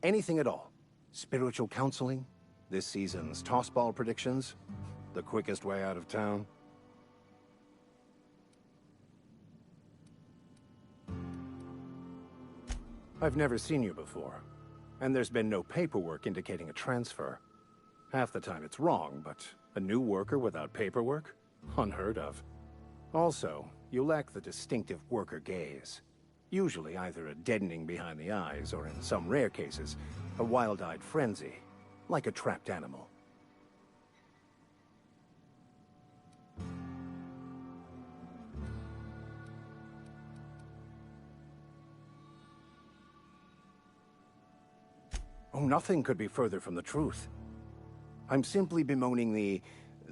Anything at all. Spiritual counseling, this season's tossball predictions, the quickest way out of town. I've never seen you before, and there's been no paperwork indicating a transfer. Half the time it's wrong, but a new worker without paperwork? Unheard of. Also, you lack the distinctive worker gaze. Usually either a deadening behind the eyes, or in some rare cases, a wild-eyed frenzy, like a trapped animal. Oh, nothing could be further from the truth. I'm simply bemoaning the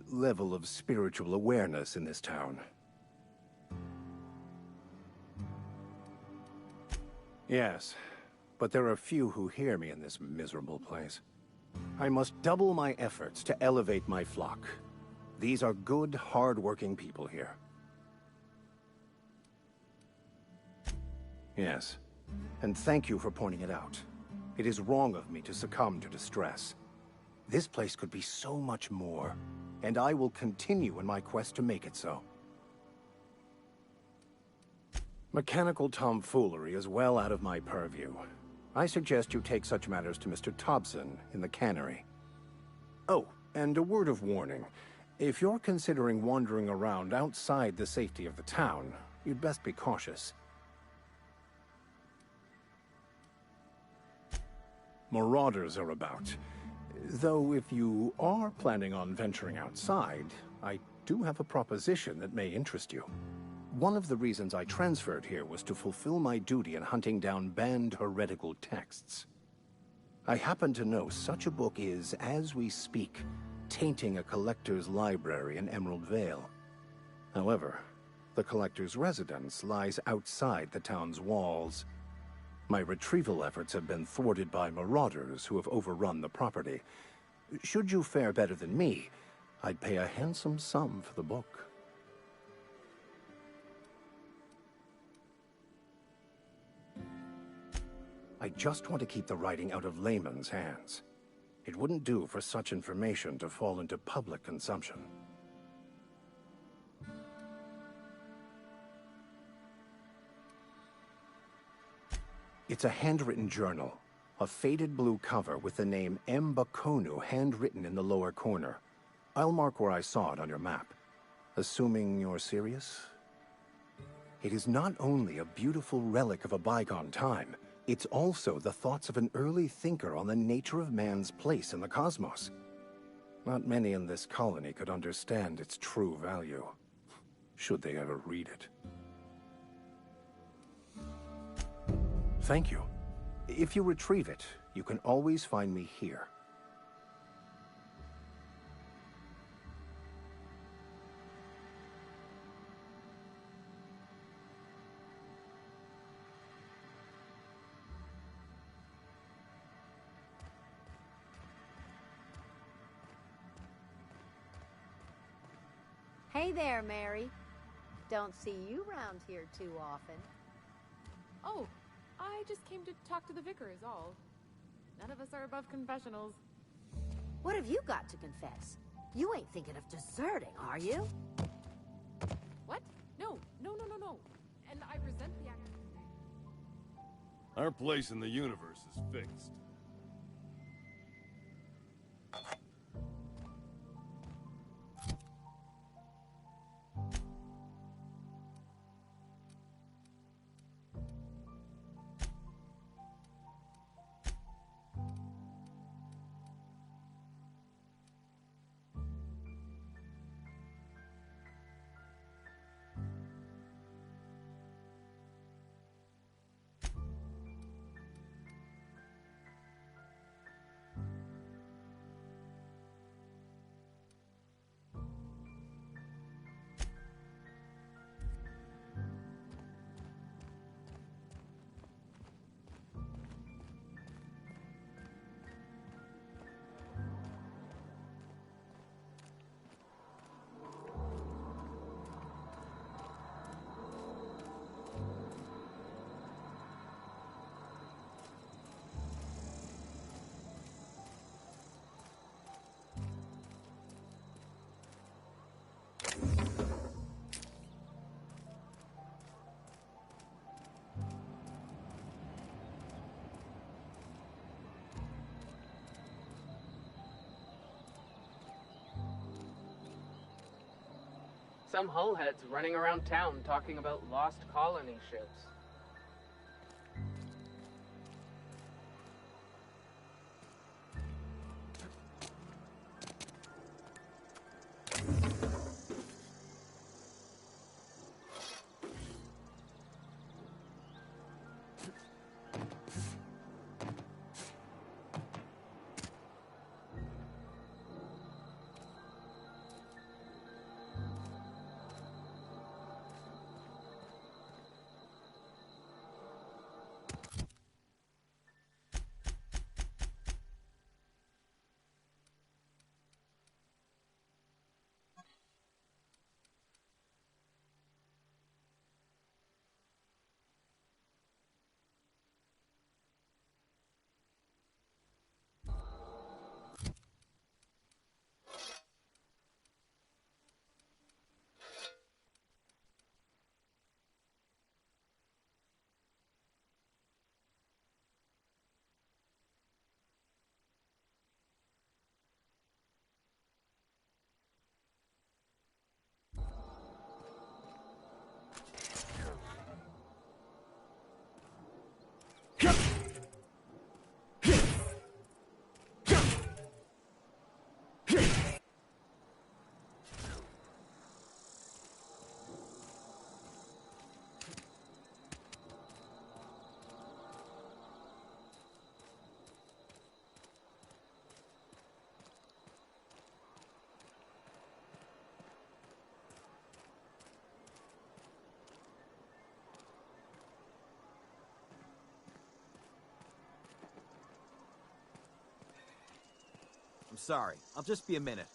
level of spiritual awareness in this town. Yes, but there are few who hear me in this miserable place. I must double my efforts to elevate my flock. These are good, hard-working people here. Yes, and thank you for pointing it out. It is wrong of me to succumb to distress. This place could be so much more, and I will continue in my quest to make it so. Mechanical tomfoolery is well out of my purview. I suggest you take such matters to Mr. Thompson in the cannery. Oh, and a word of warning. If you're considering wandering around outside the safety of the town, you'd best be cautious. Marauders are about. Though if you are planning on venturing outside, I do have a proposition that may interest you. One of the reasons I transferred here was to fulfill my duty in hunting down banned heretical texts. I happen to know such a book is, as we speak, tainting a collector's library in Emerald Vale. However, the collector's residence lies outside the town's walls. My retrieval efforts have been thwarted by marauders who have overrun the property. Should you fare better than me, I'd pay a handsome sum for the book. I just want to keep the writing out of layman's hands. It wouldn't do for such information to fall into public consumption. It's a handwritten journal, a faded blue cover with the name M. Bakonu handwritten in the lower corner. I'll mark where I saw it on your map. Assuming you're serious? It is not only a beautiful relic of a bygone time, it's also the thoughts of an early thinker on the nature of man's place in the cosmos. Not many in this colony could understand its true value, should they ever read it. Thank you. If you retrieve it, you can always find me here. Hey there, Mary. Don't see you round here too often. Oh, I just came to talk to the vicar is all. None of us are above confessionals. What have you got to confess? You ain't thinking of deserting, are you? What? No. And I resent the act. Our place in the universe is fixed. Some hullheads running around town talking about lost colony ships. I'm sorry. I'll just be a minute.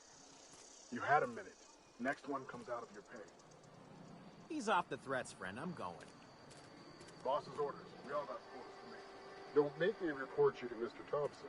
You had a minute. Next one comes out of your pay. Ease off the threats, friend. I'm going. Boss's orders. We all got orders to make. Don't make me report you to Mr. Thompson.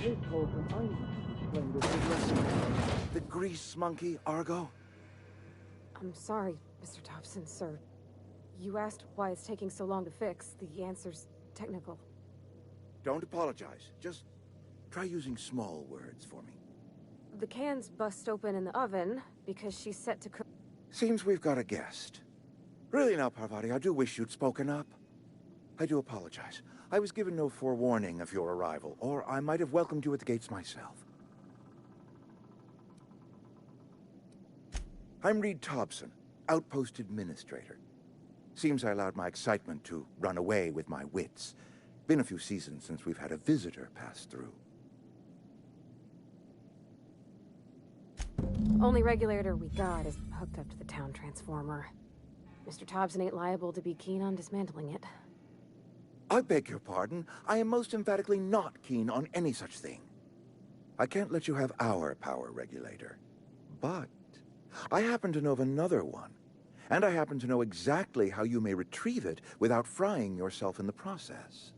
Miss Holcomb, I need to explain this addressing The grease monkey, Argo? I'm sorry, Mr. Thompson, sir. You asked why it's taking so long to fix. The answer's technical. Don't apologize. Just try using small words for me. The cans bust open in the oven because she's set to cook. Seems we've got a guest. Really now, Parvati, I do wish you'd spoken up. I do apologize. I was given no forewarning of your arrival, or I might have welcomed you at the gates myself. I'm Reed Thompson, Outpost Administrator. Seems I allowed my excitement to run away with my wits. Been a few seasons since we've had a visitor pass through. Only regulator we got is hooked up to the town transformer. Mr. Thompson ain't liable to be keen on dismantling it. I beg your pardon. I am most emphatically not keen on any such thing. I can't let you have our power regulator. But I happen to know of another one. And I happen to know exactly how you may retrieve it without frying yourself in the process.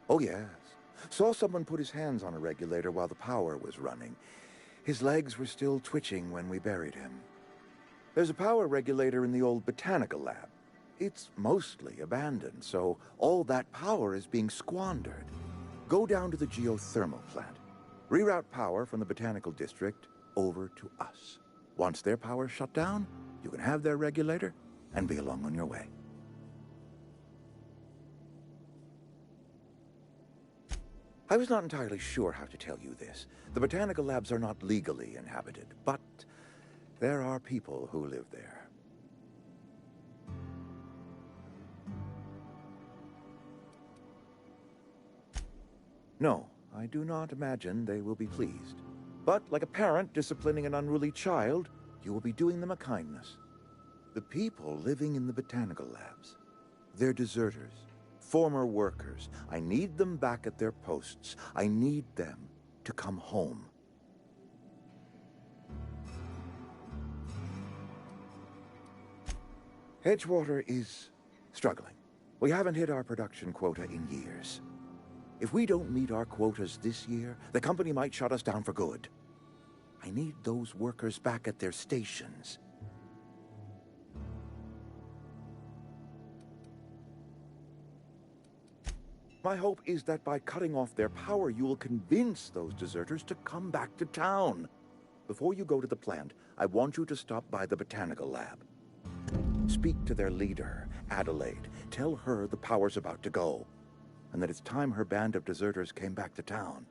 Oh, yes. Saw someone put his hands on a regulator while the power was running. His legs were still twitching when we buried him. There's a power regulator in the old botanical lab. It's mostly abandoned, so all that power is being squandered. Go down to the geothermal plant. Reroute power from the botanical district over to us. Once their power's shut down, you can have their regulator and be along on your way. I was not entirely sure how to tell you this. The botanical labs are not legally inhabited, but there are people who live there. No, I do not imagine they will be pleased. But like a parent disciplining an unruly child, you will be doing them a kindness. The people living in the botanical labs, they're deserters. Former workers. I need them back at their posts. I need them to come home. Edgewater is struggling. We haven't hit our production quota in years. If we don't meet our quotas this year, the company might shut us down for good. I need those workers back at their stations. My hope is that by cutting off their power, you will convince those deserters to come back to town. Before you go to the plant, I want you to stop by the botanical lab. Speak to their leader, Adelaide. Tell her the power's about to go, and that it's time her band of deserters came back to town.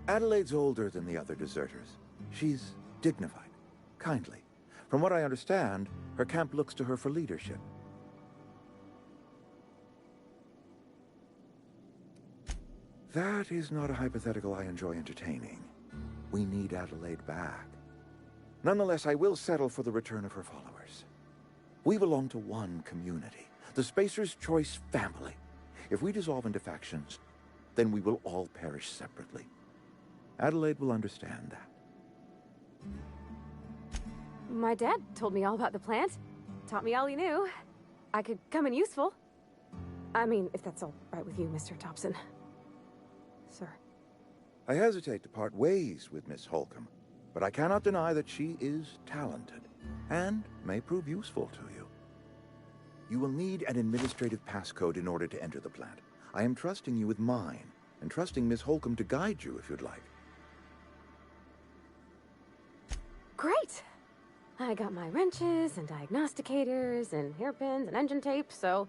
Adelaide's older than the other deserters. She's dignified, kindly. From what I understand, her camp looks to her for leadership. That is not a hypothetical I enjoy entertaining. We need Adelaide back. Nonetheless, I will settle for the return of her followers. We belong to one community, the Spacer's Choice family. If we dissolve into factions, then we will all perish separately. Adelaide will understand that. My dad told me all about the plant. Taught me all he knew. I could come in useful. I mean, if that's all right with you, Mr. Thompson. Sir. I hesitate to part ways with Miss Holcomb, but I cannot deny that she is talented and may prove useful to you. You will need an administrative passcode in order to enter the plant. I am trusting you with mine, and trusting Miss Holcomb to guide you if you'd like. Great! I got my wrenches and diagnosticators and hairpins and engine tape, so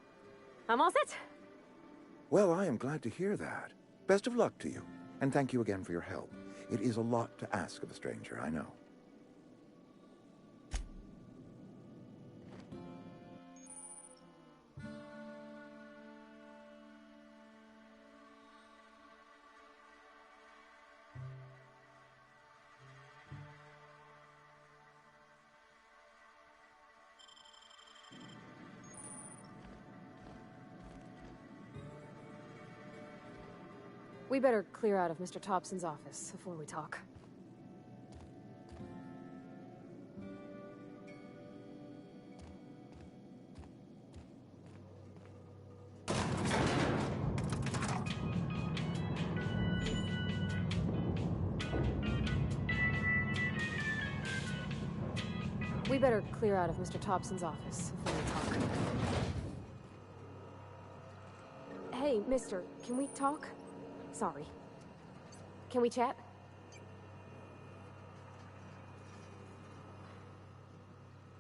I'm all set. Well, I am glad to hear that. Best of luck to you, and thank you again for your help. It is a lot to ask of a stranger, I know. We better clear out of Mr. Thompson's office before we talk. We better clear out of Mr. Thompson's office before we talk. Hey, mister, can we talk? Sorry. Can we chat?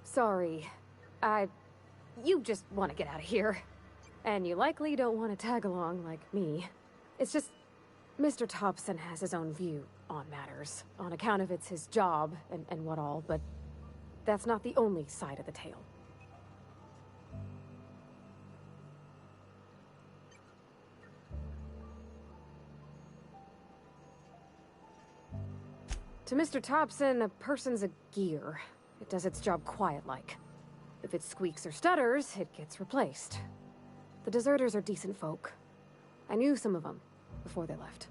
Sorry. You just want to get out of here. And you likely don't want to tag along like me. It's just... Mr. Thompson has his own view on matters, on account of it's his job and what all, but that's not the only side of the tale. To Mr. Thompson, a person's a gear. It does its job quiet-like. If it squeaks or stutters, it gets replaced. The deserters are decent folk. I knew some of them before they left.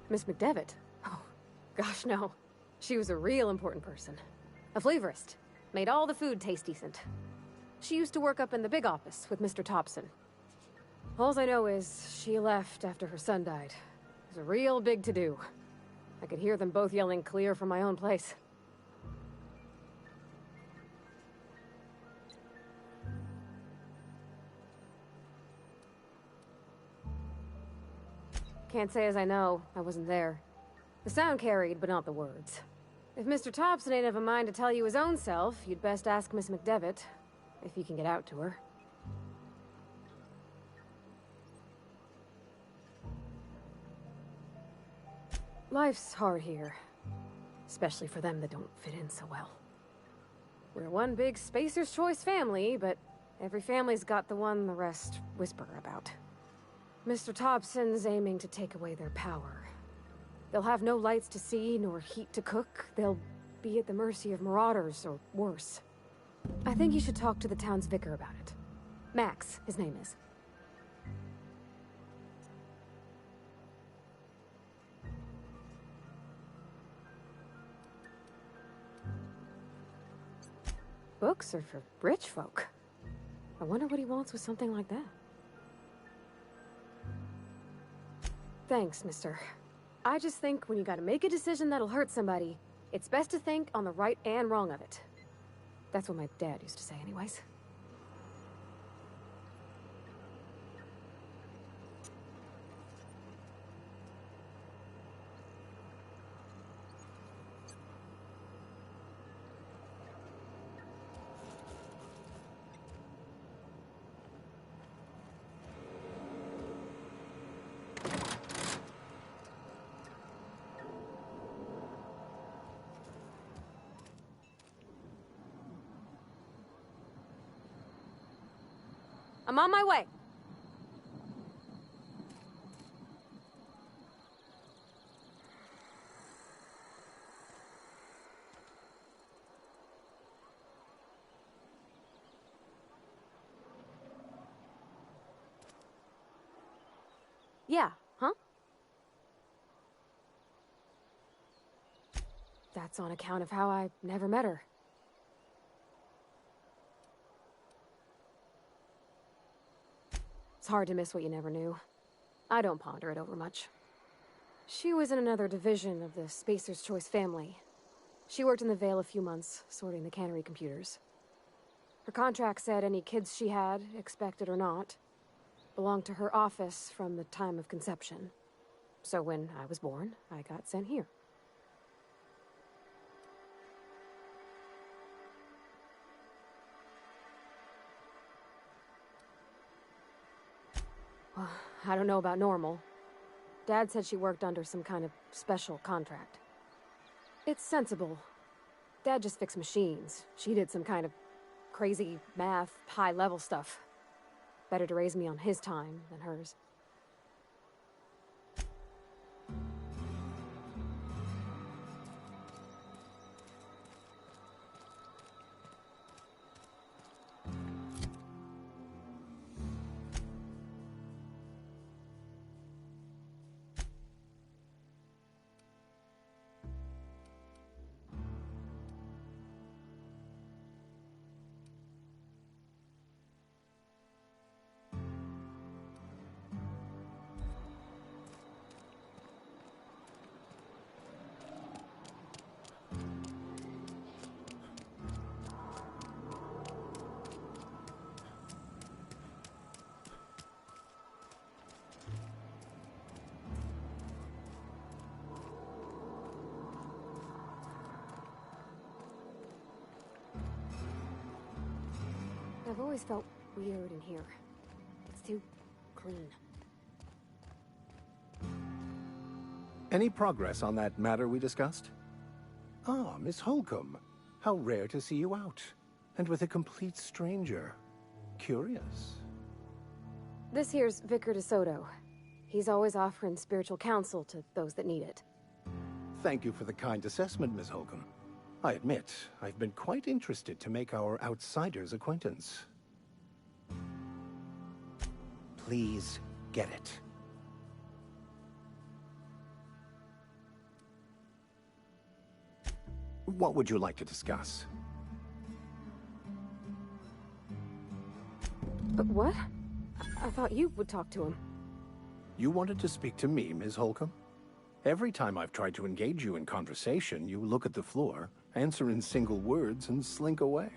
Miss McDevitt? Oh, gosh, no. She was a real important person. A flavorist. Made all the food taste decent. She used to work up in the big office with Mr. Thompson. All I know is she left after her son died. It was a real big to-do. I could hear them both yelling clear from my own place. Can't say as I know. I wasn't there. The sound carried, but not the words. If Mr. Thompson ain't of a mind to tell you his own self, you'd best ask Miss McDevitt, if you can get out to her. Life's hard here. Especially for them that don't fit in so well. We're one big Spacer's Choice family, but every family's got the one the rest whisper about. Mr. Thompson's aiming to take away their power. They'll have no lights to see, nor heat to cook. They'll be at the mercy of marauders, or worse. I think you should talk to the town's vicar about it. Max, his name is. Books are for rich folk. I wonder what he wants with something like that. Thanks, mister. I just think when you gotta make a decision that'll hurt somebody, it's best to think on the right and wrong of it. That's what my dad used to say anyways. I'm on my way. Yeah, huh? That's on account of how I never met her. It's hard to miss what you never knew. I don't ponder it over much. She was in another division of the Spacer's Choice family. She worked in the Vale a few months, sorting the cannery computers. Her contract said any kids she had, expected or not, belonged to her office from the time of conception. So when I was born, I got sent here. Well, I don't know about normal. Dad said she worked under some kind of special contract. It's sensible. Dad just fixed machines. She did some kind of crazy math, high-level stuff. Better to raise me on his time than hers. I've always felt weird in here. It's too clean. Any progress on that matter we discussed? Ah, Miss Holcomb. How rare to see you out. And with a complete stranger. Curious. This here's Vicar DeSoto. He's always offering spiritual counsel to those that need it. Thank you for the kind assessment, Miss Holcomb. I admit, I've been quite interested to make our outsider's acquaintance. Please get it. What would you like to discuss? But what? I thought you would talk to him. You wanted to speak to me, Ms. Holcomb? Every time I've tried to engage you in conversation, you look at the floor, answer in single words, and slink away.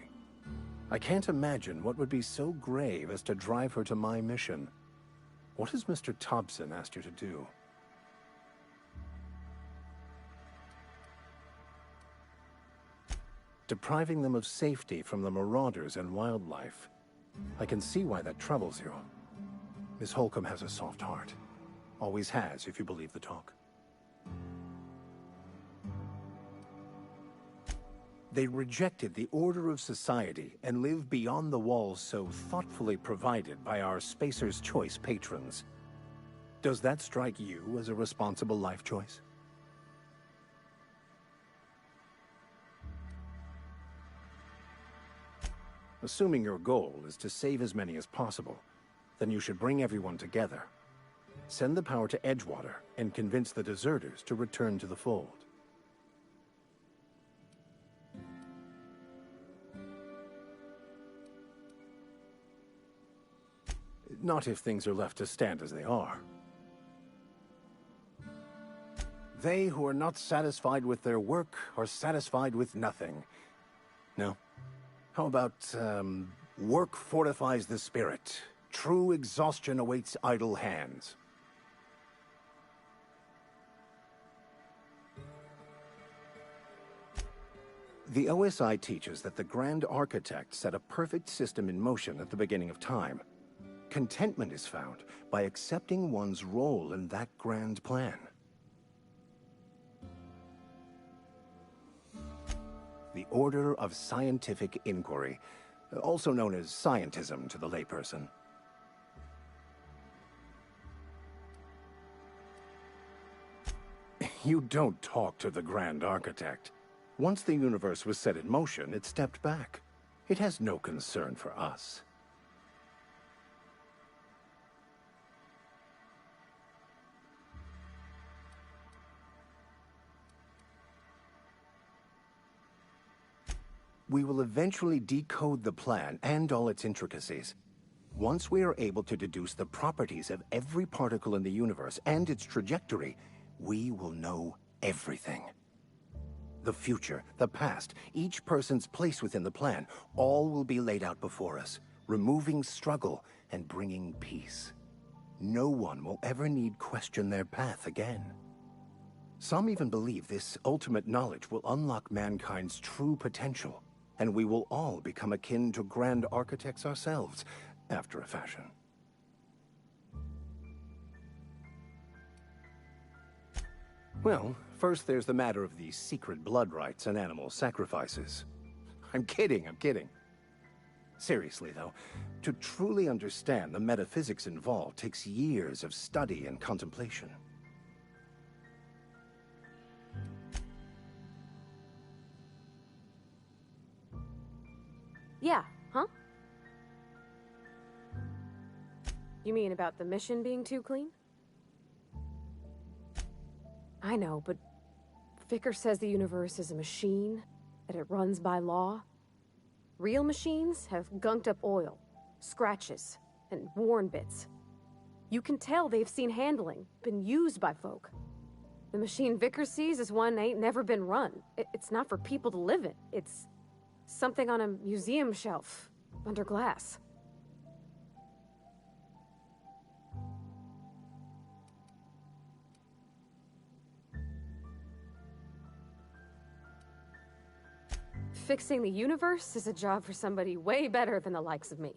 I can't imagine what would be so grave as to drive her to my mission. What has Mr. Thompson asked you to do? Depriving them of safety from the marauders and wildlife. I can see why that troubles you. Miss Holcomb has a soft heart. Always has, if you believe the talk. They rejected the order of society and live beyond the walls so thoughtfully provided by our Spacer's Choice patrons. Does that strike you as a responsible life choice? Assuming your goal is to save as many as possible, then you should bring everyone together. Send the power to Edgewater and convince the deserters to return to the fold. Not if things are left to stand as they are. They who are not satisfied with their work are satisfied with nothing. No? How about, work fortifies the spirit. True exhaustion awaits idle hands. The OSI teaches that the Grand Architect set a perfect system in motion at the beginning of time. Contentment is found by accepting one's role in that grand plan. The Order of Scientific Inquiry, also known as scientism to the layperson. You don't talk to the Grand Architect. Once the universe was set in motion, it stepped back. It has no concern for us. We will eventually decode the plan and all its intricacies. Once we are able to deduce the properties of every particle in the universe and its trajectory, we will know everything. The future, the past, each person's place within the plan, all will be laid out before us, removing struggle and bringing peace. No one will ever need question their path again. Some even believe this ultimate knowledge will unlock mankind's true potential, and we will all become akin to Grand Architects ourselves, after a fashion. Well, first there's the matter of the secret blood rites and animal sacrifices. I'm kidding. Seriously, though, to truly understand the metaphysics involved takes years of study and contemplation. Yeah, huh? You mean about the mission being too clean? I know, but Vicar says the universe is a machine, that it runs by law. Real machines have gunked up oil, scratches, and worn bits. You can tell they've seen handling, been used by folk. The machine Vicar sees is one ain't never been run. It's not for people to live in. It's something on a museum shelf, under glass. fixing the universe is a job for somebody way better than the likes of me.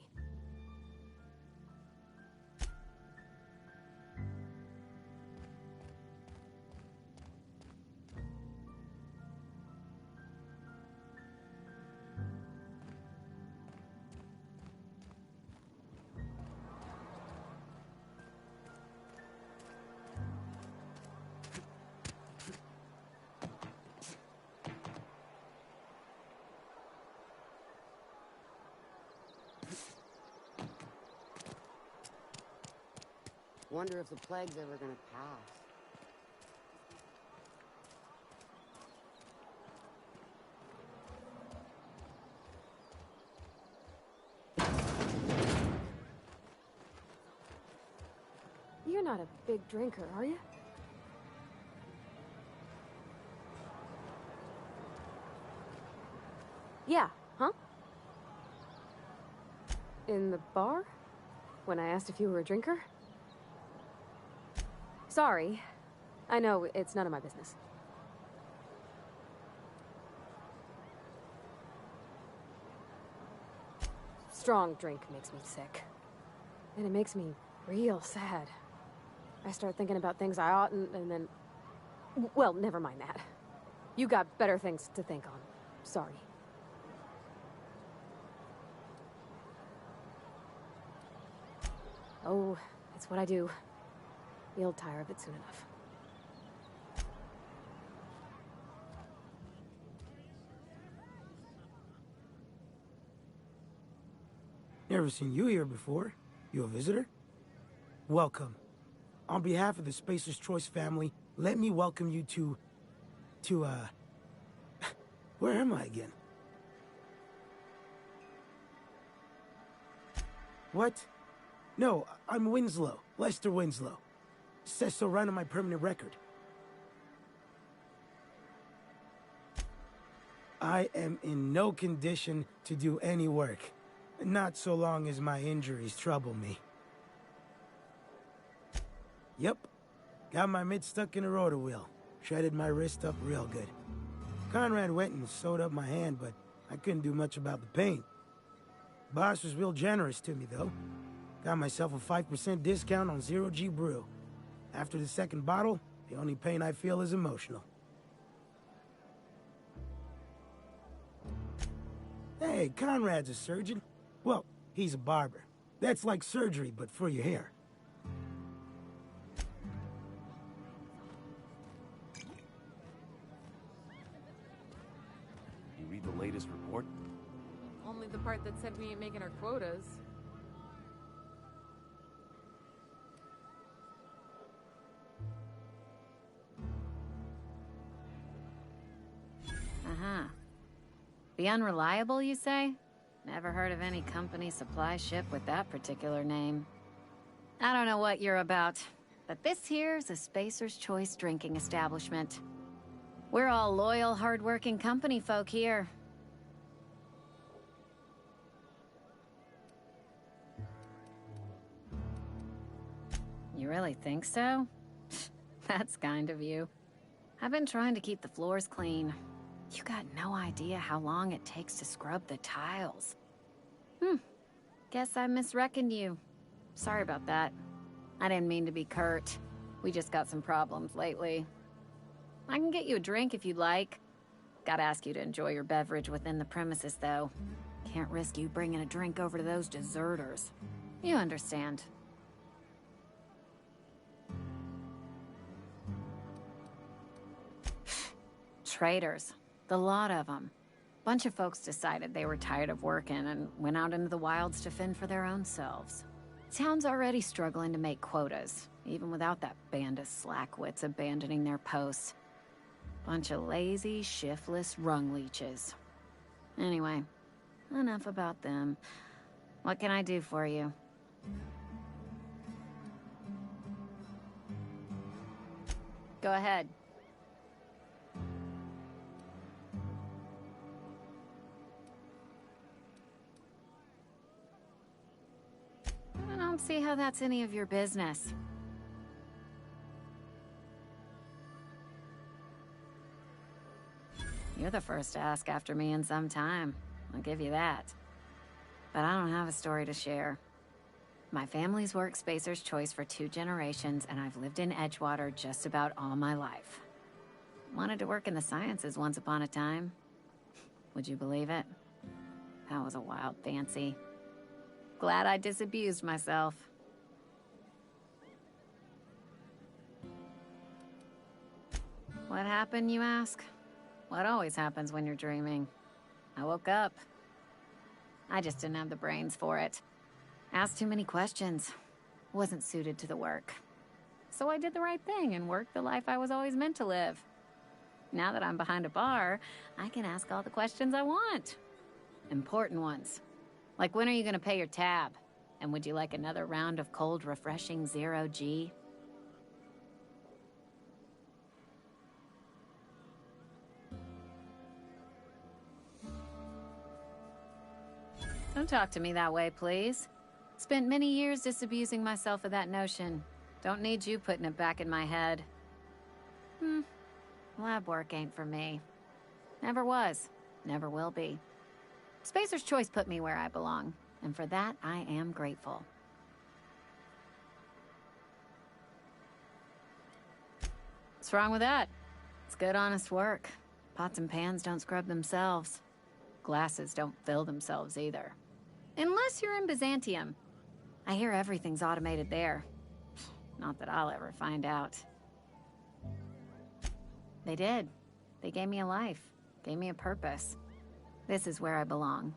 Wonder if the plague's ever gonna pass. You're not a big drinker, are you? Yeah, huh? In the bar? When I asked if you were a drinker? Sorry. I know, it's none of my business. Strong drink makes me sick. And it makes me real sad. I start thinking about things I oughtn't, and then... Well, never mind that. You got better things to think on. Sorry. Oh, it's what I do. You'll tire of it soon enough. Never seen you here before. You a visitor? Welcome. On behalf of the Spacer's Choice family, let me welcome you to, where am I again? What? No, I'm Winslow. Lester Winslow. Says so right on my permanent record. I am in no condition to do any work. Not so long as my injuries trouble me. Yep. Got my mitt stuck in a rotor wheel. Shredded my wrist up real good. Conrad went and sewed up my hand, but I couldn't do much about the pain. Boss was real generous to me, though. Got myself a 5% discount on Zero G Brew. After the second bottle, the only pain I feel is emotional. Hey, Conrad's a surgeon. Well, he's a barber. That's like surgery, but for your hair. You read the latest report? Only the part that said we ain't making our quotas. Uh-huh. The Unreliable, you say? Never heard of any company supply ship with that particular name. I don't know what you're about, but this here's a Spacer's Choice drinking establishment. We're all loyal, hard-working company folk here. You really think so? That's kind of you. I've been trying to keep the floors clean. You got no idea how long it takes to scrub the tiles. Guess I misreckoned you. Sorry about that. I didn't mean to be curt. We just got some problems lately. I can get you a drink if you'd like. Gotta ask you to enjoy your beverage within the premises, though. Can't risk you bringing a drink over to those deserters. You understand. Traitors. The lot of them. Bunch of folks decided they were tired of working and went out into the wilds to fend for their own selves. Town's already struggling to make quotas, even without that band of slackwits abandoning their posts. Bunch of lazy, shiftless rung leeches. Anyway, enough about them. What can I do for you? Go ahead. I don't see how that's any of your business. You're the first to ask after me in some time. I'll give you that. But I don't have a story to share. My family's worked Spacer's Choice for 2 generations, and I've lived in Edgewater just about all my life. Wanted to work in the sciences once upon a time. Would you believe it? That was a wild fancy. Glad I disabused myself. What happened, you ask? What always happens when you're dreaming. I woke up. I just didn't have the brains for it. Asked too many questions. Wasn't suited to the work. So I did the right thing and worked the life I was always meant to live. Now that I'm behind a bar, I can ask all the questions I want. Important ones. Like, when are you gonna pay your tab? And would you like another round of cold, refreshing 0G? Don't talk to me that way, please. Spent many years disabusing myself of that notion. Don't need you putting it back in my head. Lab work ain't for me. Never was. Never will be. Spacer's Choice put me where I belong, and for that, I am grateful. What's wrong with that? It's good, honest work. Pots and pans don't scrub themselves. Glasses don't fill themselves either. Unless you're in Byzantium. I hear everything's automated there. Not that I'll ever find out. They did. They gave me a life. Gave me a purpose. This is where I belong.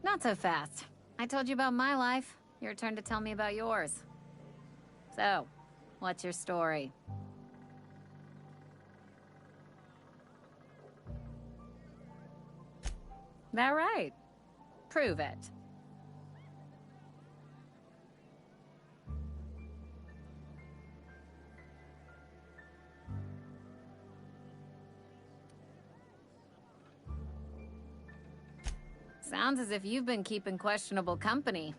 Not so fast. I told you about my life. Your turn to tell me about yours. So, what's your story? That right? Prove it. Sounds as if you've been keeping questionable company.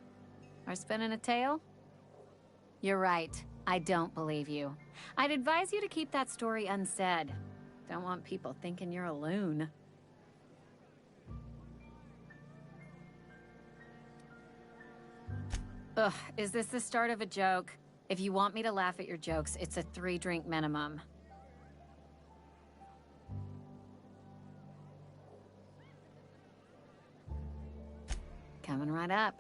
Or spinning a tale? You're right. I don't believe you. I'd advise you to keep that story unsaid. Don't want people thinking you're a loon. Ugh, is this the start of a joke? If you want me to laugh at your jokes, it's a 3-drink minimum. Coming right up.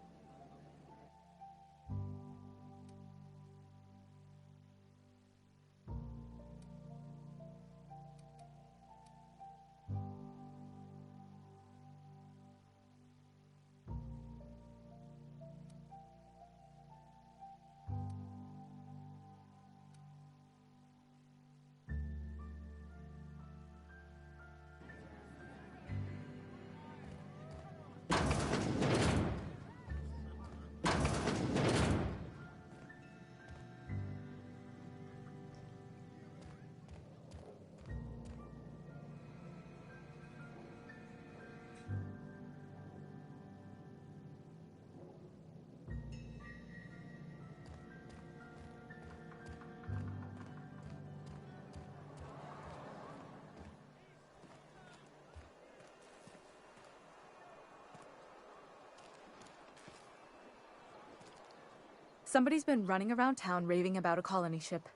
Somebody's been running around town raving about a colony ship.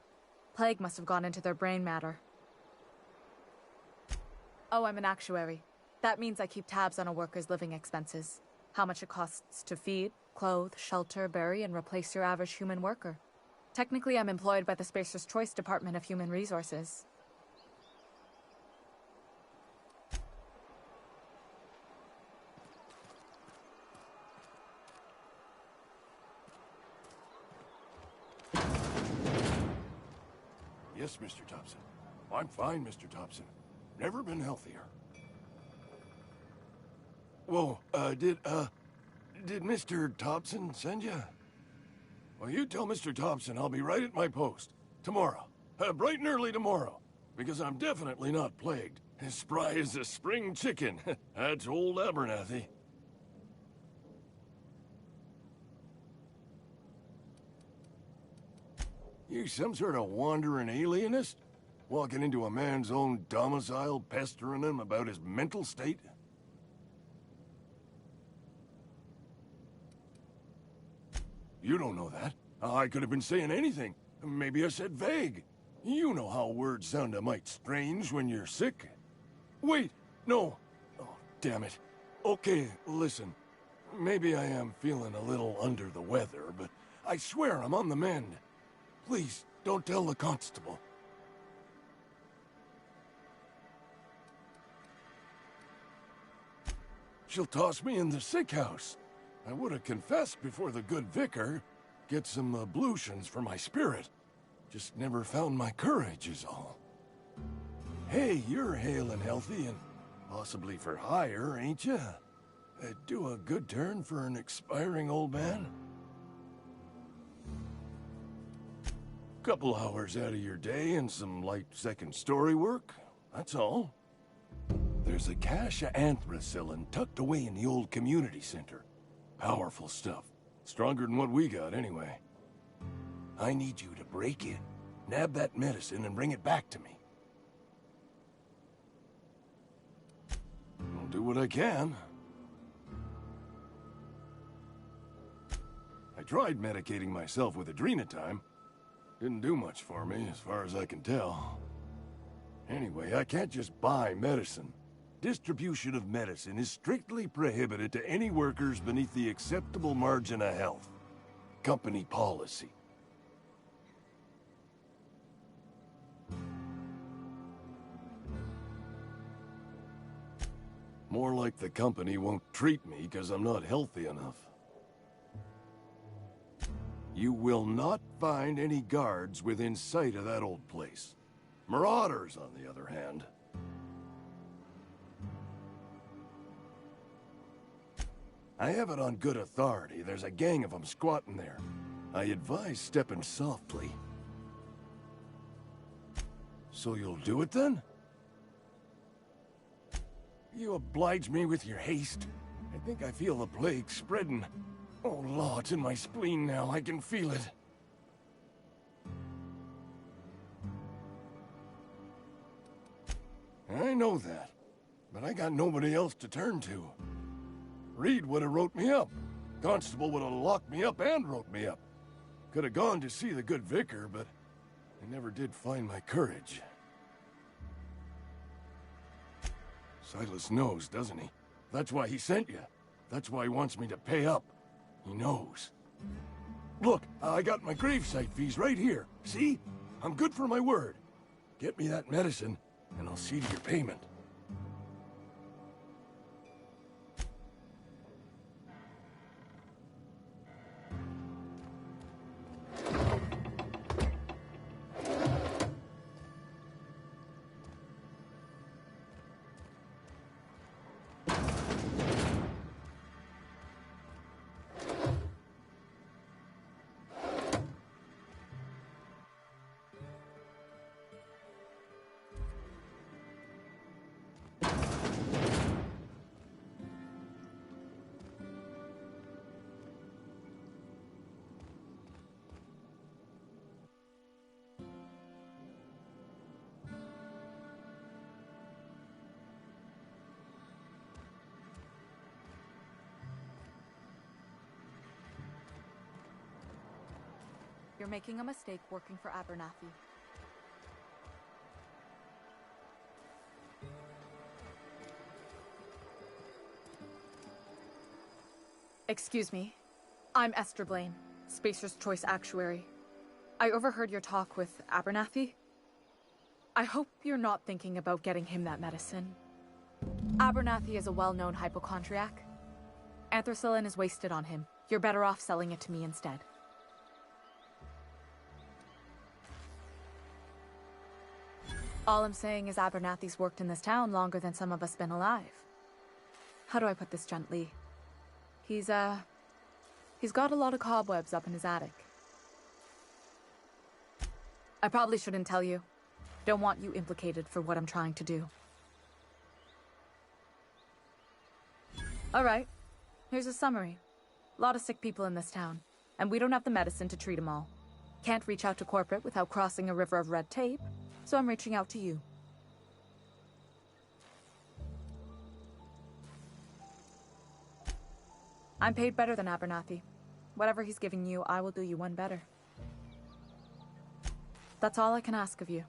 Plague must have gone into their brain matter. Oh, I'm an actuary. That means I keep tabs on a worker's living expenses. How much it costs to feed, clothe, shelter, bury, and replace your average human worker. Technically, I'm employed by the Spacer's Choice Department of Human Resources. Yes, Mr. Thompson. I'm fine, Mr. Thompson. Never been healthier. Whoa, did Mr. Thompson send you? Well, you tell Mr. Thompson I'll be right at my post. Tomorrow. Bright and early tomorrow. Because I'm definitely not plagued. As spry as a spring chicken. That's old Abernathy. You some sort of wandering alienist? Walking into a man's own domicile, pestering him about his mental state? You don't know that. I could have been saying anything. Maybe I said vague. You know how words sound a mite strange when you're sick. Wait, no. Oh, damn it. Okay, listen. Maybe I am feeling a little under the weather, but I swear I'm on the mend. Please, don't tell the constable. She'll toss me in the sick house. I would have confessed before the good vicar. Get some ablutions for my spirit. Just never found my courage is all. Hey, you're hale and healthy and possibly for hire, ain't ya? Do a good turn for an expiring old man? Couple hours out of your day and some light second-story work, that's all. There's a cache of anthracillin tucked away in the old community center. Powerful stuff. Stronger than what we got, anyway. I need you to break in, nab that medicine, and bring it back to me. I'll do what I can. I tried medicating myself with adrenatime. Didn't do much for me, as far as I can tell. Anyway, I can't just buy medicine. Distribution of medicine is strictly prohibited to any workers beneath the acceptable margin of health. Company policy. More like the company won't treat me because I'm not healthy enough. You will not find any guards within sight of that old place. Marauders, on the other hand. I have it on good authority. There's a gang of them squatting there. I advise stepping softly. So you'll do it then? You oblige me with your haste. I think I feel the plague spreading. Oh, Law, it's in my spleen now. I can feel it. I know that, but I got nobody else to turn to. Reed would have wrote me up. Constable would have locked me up and wrote me up. Could have gone to see the good vicar, but I never did find my courage. Silas knows, doesn't he? That's why he sent you. That's why he wants me to pay up. He knows. Look, I got my gravesite fees right here. See? I'm good for my word. Get me that medicine, and I'll see to your payment. You're making a mistake working for Abernathy. Excuse me. I'm Esther Blaine, Spacer's Choice Actuary. I overheard your talk with Abernathy. I hope you're not thinking about getting him that medicine. Abernathy is a well-known hypochondriac. Anthracillin is wasted on him. You're better off selling it to me instead. All I'm saying is Abernathy's worked in this town longer than some of us been alive. How do I put this gently? He's got a lot of cobwebs up in his attic. I probably shouldn't tell you. Don't want you implicated for what I'm trying to do. All right, here's a summary. A lot of sick people in this town, and we don't have the medicine to treat them all. Can't reach out to corporate without crossing a river of red tape. So I'm reaching out to you. I'm paid better than Abernathy. Whatever he's giving you, I will do you one better. That's all I can ask of you.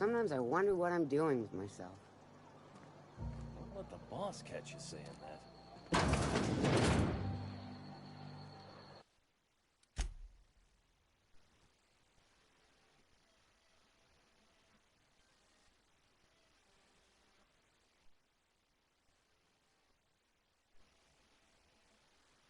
Sometimes I wonder what I'm doing with myself. Don't let the boss catch you saying that.